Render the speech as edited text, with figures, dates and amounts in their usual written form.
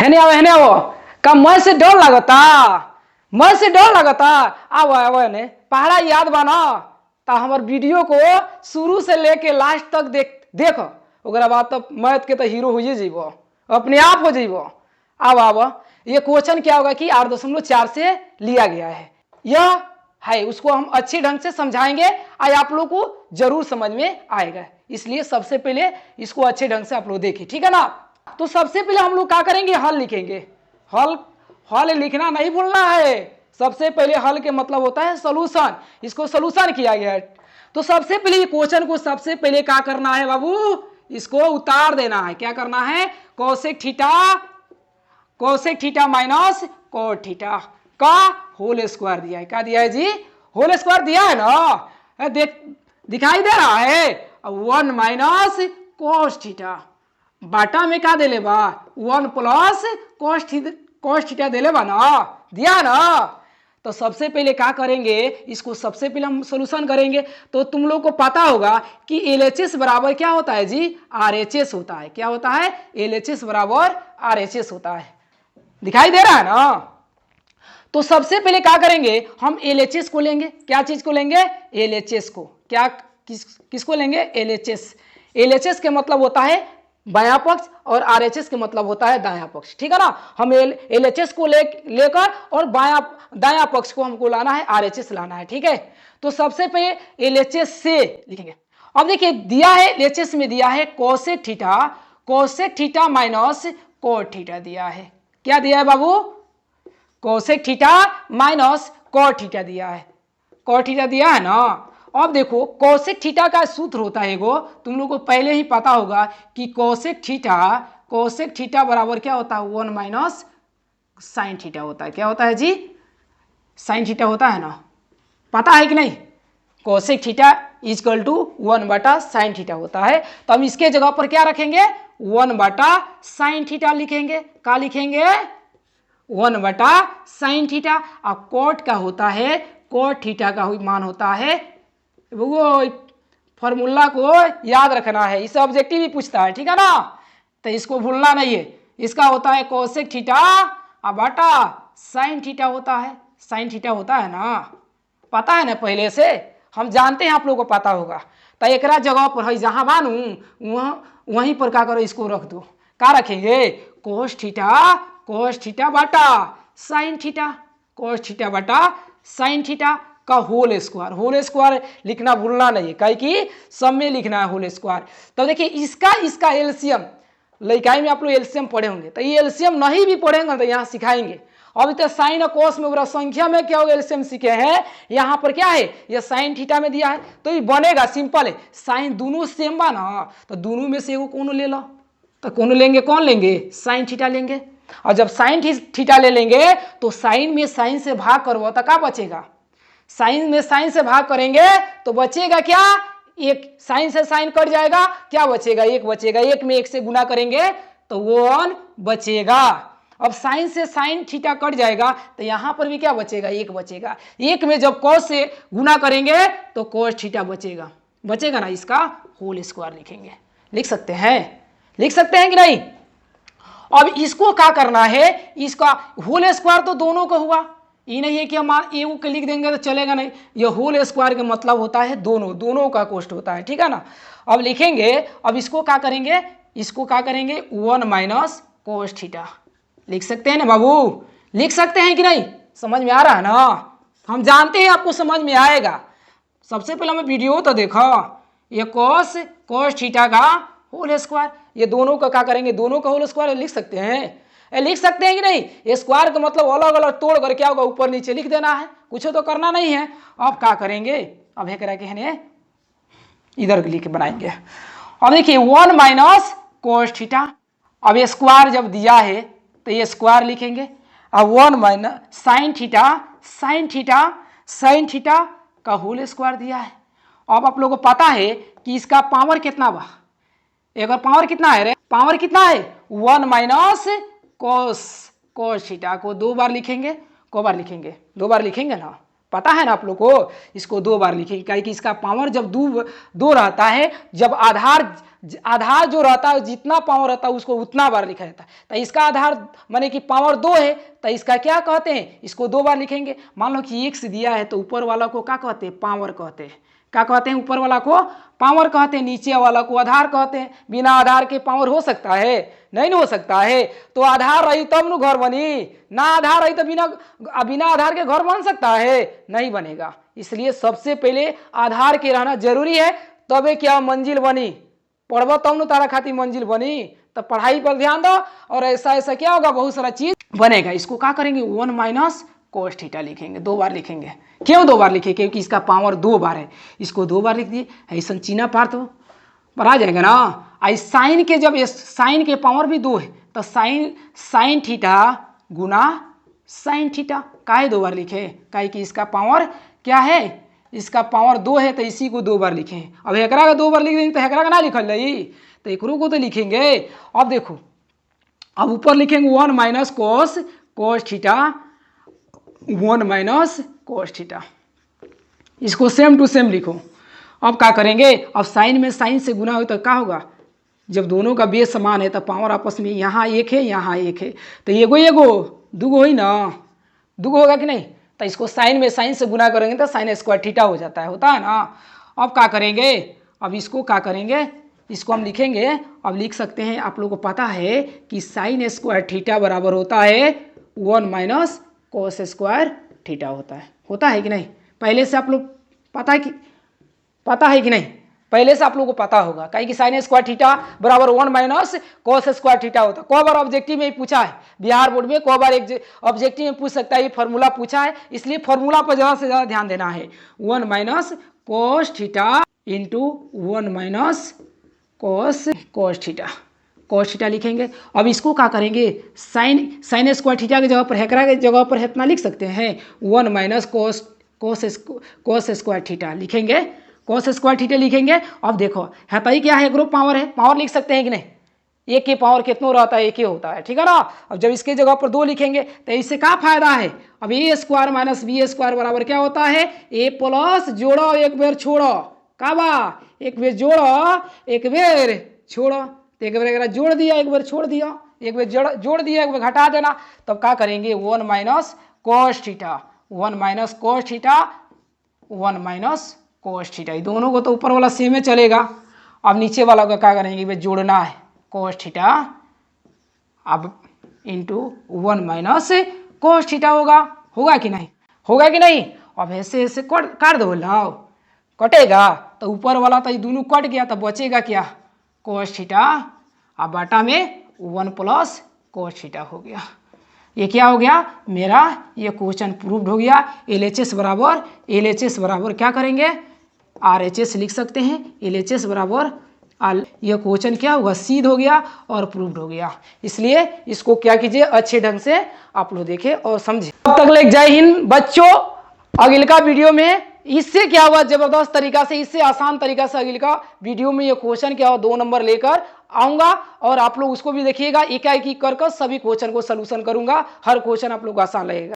हेने आओ का मैं से डर लगता, मैं से डर लगता। आओ आओ ने पहाड़ा याद बना ता हमार वीडियो को शुरू से लेके लास्ट तक देखो, ओकरा बाद तो मैथ के तो हीरो हो जीवो, अपने आप हो जीवो। अब आओ ये क्वेश्चन क्या होगा कि 8.4 से लिया गया है, यह है उसको हम अच्छे ढंग से समझाएंगे और आप लोग को जरूर समझ में आएगा। इसलिए सबसे पहले इसको अच्छे ढंग से आप लोग देखिए, ठीक है ना। तो सबसे पहले हम लोग क्या करेंगे, हल लिखेंगे। हल हल लिखना नहीं भूलना है। सबसे पहले हल के मतलब होता है सॉल्यूशन, इसको सॉल्यूशन किया गया है। तो सबसे पहले क्वेश्चन को सबसे पहले क्या करना है बाबू, इसको उतार देना है। क्या करना है, cosec theta minus cot theta का होल स्क्वायर दिया है। क्या दिया है जी, होल स्क्वायर दिया है ना, दिखाई दे रहा है। 1 माइनस कोस थीटा बाटा में क्या दे बा 1 प्लस कोस थीटा दे बा ना, दिया ना। तो सबसे पहले क्या करेंगे, इसको सबसे पहले हम सॉल्यूशन करेंगे। तो तुम लोग को पता होगा कि LHS बराबर क्या होता है जी, RHS होता है। क्या होता है, LHS बराबर RHS होता है, दिखाई दे रहा है ना। तो सबसे पहले क्या करेंगे, हम LHS को लेंगे। क्या चीज को लेंगे, LHS को। क्या किसको लेंगे, LHS। LHS के मतलब होता है बायां पक्ष और RHS के मतलब होता है दायां पक्ष, ठीक है ना। हम LHS को लेकर और दायां पक्ष को हमको लाना है, RHS लाना है, ठीक है। तो सबसे पहले LHS से लिखेंगे। अब देखिए दिया है LHS में दिया है cosec theta minus cot theta दिया है। क्या दिया है बाबू, cosec theta minus cot theta दिया है। कोट थीटा दिया है ना। अब देखो कोसेक थीटा का सूत्र होता है एगो, तुम लोग को पहले ही पता होगा कि कोसेक थीटा बराबर क्या होता है, 1 माइनस साइन थीटा होता है। क्या होता है जी, साइन थीटा होता है ना, पता है कि नहीं। कोसेक थीटा इजकल टू 1 बटा साइन थीटा होता है। तो हम इसके जगह पर क्या रखेंगे, 1 बटा साइन थीटा लिखेंगे। क्या लिखेंगे, 1 बटा साइन थीटा। और कोट का होता है, कोट थीटा का मान होता है, वो फॉर्मूला को याद रखना है, इसे ऑब्जेक्टिव भी पूछता है, ठीक है ना। तो इसको भूलना नहीं है। इसका होता है कोसेक थीटा और बटा साइन थीटा होता है। साइन थीटा होता है ना, पता है ना पहले से, हम जानते हैं, आप लोगों को पता होगा। तो एक जगह पर है जहां बानू वहीं पर क्या करो, इसको रख दो। क्या रखेंगे, कोस थीटा बटा साइन थीटा, कोस थीटा बटा साइन थीटा का होल स्क्वायर लिखना भूलना नहीं है, कहीं कि सब में लिखना है होल स्क्वायर। तो देखिए इसका एलसीएम लइकाई में आप लोग एलसीएम पढ़े होंगे, तो ये एलसीएम नहीं भी पढ़ेंगे तो यहाँ सिखाएंगे। अभी तो साइन और कोस में पूरा संख्या में क्या होगा, एलसीएम सीखे हैं। यहाँ पर क्या है, ये साइन थीटा में दिया है, तो ये बनेगा सिंपल है। साइन दोनों सेम बा ना, तो दोनों में से एगो कौन ले लो, तो कौन लेंगे, कौन लेंगे, साइन थीटा लेंगे। और जब साइन थीटा ले लेंगे तो साइन में साइन से भाग करो तो क्या बचेगा, साइन में साइन से भाग करेंगे तो बचेगा क्या, एक। साइन से साइन कट जाएगा, क्या बचेगा, एक बचेगा। एक में एक से गुना करेंगे तो 1 बचेगा। अब साइन से साइन थीटा कट जाएगा तो यहां पर भी क्या बचेगा, एक बचेगा। एक में जब कॉस से गुना करेंगे तो कोस थीटा बचेगा ना। इसका होल स्क्वायर लिखेंगे, लिख सकते हैं कि नहीं। अब इसको क्या करना है, इसका होल स्क्वायर तो दोनों का हुआ, ये नहीं है कि हम एगो के लिख देंगे तो चलेगा नहीं। ये होल स्क्वायर का मतलब होता है दोनों का कोष्ट होता है, ठीक है ना। अब लिखेंगे, अब इसको क्या करेंगे, 1 माइनस कोस थीटा लिख सकते हैं ना बाबू, लिख सकते हैं कि नहीं, समझ में आ रहा है ना। हम जानते हैं आपको समझ में आएगा। सबसे पहले हमें वीडियो तो देखो, ये कोस थीटा का होल स्क्वायर, ये दोनों का क्या करेंगे, दोनों का होल स्क्वायर लिख सकते हैं कि नहीं। स्क्वायर का मतलब अलग अलग तोड़ कर क्या होगा, ऊपर नीचे लिख देना है, कुछ तो करना नहीं है। अब क्या करेंगे, अब है करा के इधर लिख के बनाएंगे। अब देखिए 1 माइनस कोस थीटा, अब ये स्क्वायर जब दिया है तो ये स्क्वायर लिखेंगे। अब 1 माइनस साइन थीटा का होल स्क्वायर दिया है। अब आप लोगों को पता है कि इसका पावर कितना बा, एक बार पावर कितना है रे, पावर कितना है 1 माइनस कोस थीटा को 2 बार लिखेंगे। को बार लिखेंगे, 2 बार लिखेंगे ना, पता है ना आप लोग को। इसको 2 बार लिखेंगे, क्योंकि इसका पावर जब 2 रहता है, जब आधार आधार जो रहता है जितना पावर रहता है उसको उतना बार लिखा जाता है। तो इसका आधार माने कि पावर 2 है तो इसका क्या कहते हैं, इसको 2 बार लिखेंगे। मान लो कि x दिया है तो ऊपर वाला को क्या कहते हैं, पावर कहते हैं। क्या कहते हैं, ऊपर वाला को पावर कहते हैं, नीचे वाला को आधार कहते हैं। बिना आधार के पावर हो सकता है, नहीं हो सकता है। तो आधार रही तब न घर बनी, ना आधार रही तो बिना आधार के घर बन सकता है, नहीं बनेगा। इसलिए सबसे पहले आधार के रहना जरूरी है, तबे क्या मंजिल बनी। पढ़ब तब न तारा खातिर मंजिल बनी। तो पढ़ाई पर ध्यान दो और ऐसा ऐसा क्या होगा, बहुत सारा चीज बनेगा। इसको क्या करेंगे, 1 माइनस कोस थीटा लिखेंगे, 2 बार लिखेंगे। क्यों 2 बार लिखे, क्योंकि इसका पावर 2 बार है। इसको 2 बार लिख दिए, ऐसा चीना पार तो पर आ जाएगा ना। आई साइन के जब साइन के पावर भी 2 है तो साइन थीटा गुना साइन थीटा काहे 2 बार लिखे, काहे कि इसका पावर क्या है, इसका पावर 2 है तो इसी को 2 बार लिखें। अब एकरा का 2 बार लिख देंगे तो एकरा का ना लिखल रही, तो एकरो को तो लिखेंगे। अब देखो, अब ऊपर लिखेंगे 1 minus cos theta, 1 minus cos theta. इसको सेम टू सेम लिखो। अब क्या करेंगे, अब साइन में साइन से गुना हो तो क्या होगा, जब दोनों का बेस समान है तो पावर आपस में यहाँ 1 है यहाँ 1 है, तो एगो दूगो ही ना, दूगो होगा कि नहीं। तो इसको साइन में साइन से गुना करेंगे तो साइन स्क्वायर थीटा हो जाता है, होता है ना। अब क्या करेंगे, अब इसको क्या करेंगे, इसको हम लिखेंगे। अब लिख सकते हैं, आप लोगों को पता है कि साइन स्क्वायर थीटा बराबर होता है 1 माइनस कोस स्क्वायर थीटा होता है कि नहीं। पहले से आप लोग पता है कि नहीं, पहले से आप लोगों को पता होगा, कहीं कि साइन स्क्वायर थीटा बराबर 1 माइनस कोस स्क्वायर थीटा होता है। कई बार ऑब्जेक्टिव में ही पूछा है, बिहार बोर्ड में कई बार ऑब्जेक्टिव में पूछ सकता है, ये फार्मूला पूछा है, इसलिए फार्मूला पर ज़्यादा से ज़्यादा ध्यान देना है। 1 minus cos theta into 1 minus cos theta लिखेंगे। अब इसको क्या करेंगे, साइन स्क्वायर थीटा की जगह पर हेकरा की जगह पर इतना लिख सकते हैं, 1 माइनस कोस स्क्वायर थीटा लिखेंगे, कोस स्क्वायर थीटा लिखेंगे। अब देखो हताई क्या है, ग्रुप पावर है, पावर लिख सकते हैं कि नहीं, एक के पावर कितना रहता है, एक ही होता है, ठीक है ना। अब जब इसके जगह पर 2 लिखेंगे तो इससे क्या फायदा है, अब ए स्क्वायर माइनस बी स्क्वायर बराबर क्या होता है, ए प्लस जोड़ो एक बेर छोड़ो, का बा एक बेर जोड़ो एक बेर छोड़ो, तो एक बेर जोड़ दिया एक बेर छोड़ दिया, एक बेर जोड़ दिया एक बेर घटा देना। तब क्या करेंगे, 1 minus cos theta, 1 minus cos theta, 1 minus cos theta, दोनों को तो ऊपर वाला सेम में चलेगा। अब नीचे वाला का क्या करेंगे, भाई जोड़ना है, कोस थीटा अब इंटू 1 माइनस कोस थीटा होगा कि नहीं। अब ऐसे ऐसे काट दो, लाओ कटेगा तो ऊपर वाला तो ये दोनों कट गया, तो बचेगा क्या, कोस थीटा, अब बाटा में 1 प्लस कोस थीटा हो गया। ये क्या हो गया मेरा, ये क्वेश्चन प्रूव्ड हो गया। LHS बराबर क्या करेंगे, RHS लिख सकते हैं, LHS बराबर यह क्वेश्चन क्या होगा, सिद्ध हो गया और प्रूव्ड हो गया। इसलिए इसको क्या कीजिए, अच्छे ढंग से आप लोग देखें और समझे। अब तक ले जय हिंद बच्चों। अगले का वीडियो में इससे क्या हुआ, जबरदस्त तरीका से, इससे आसान तरीका से अगले का वीडियो में ये क्वेश्चन क्या हुआ 2 नंबर लेकर आऊंगा और आप लोग उसको भी देखिएगा। एक एक कर सभी क्वेश्चन को सलूशन करूंगा, हर क्वेश्चन आप लोग को आसान लगेगा।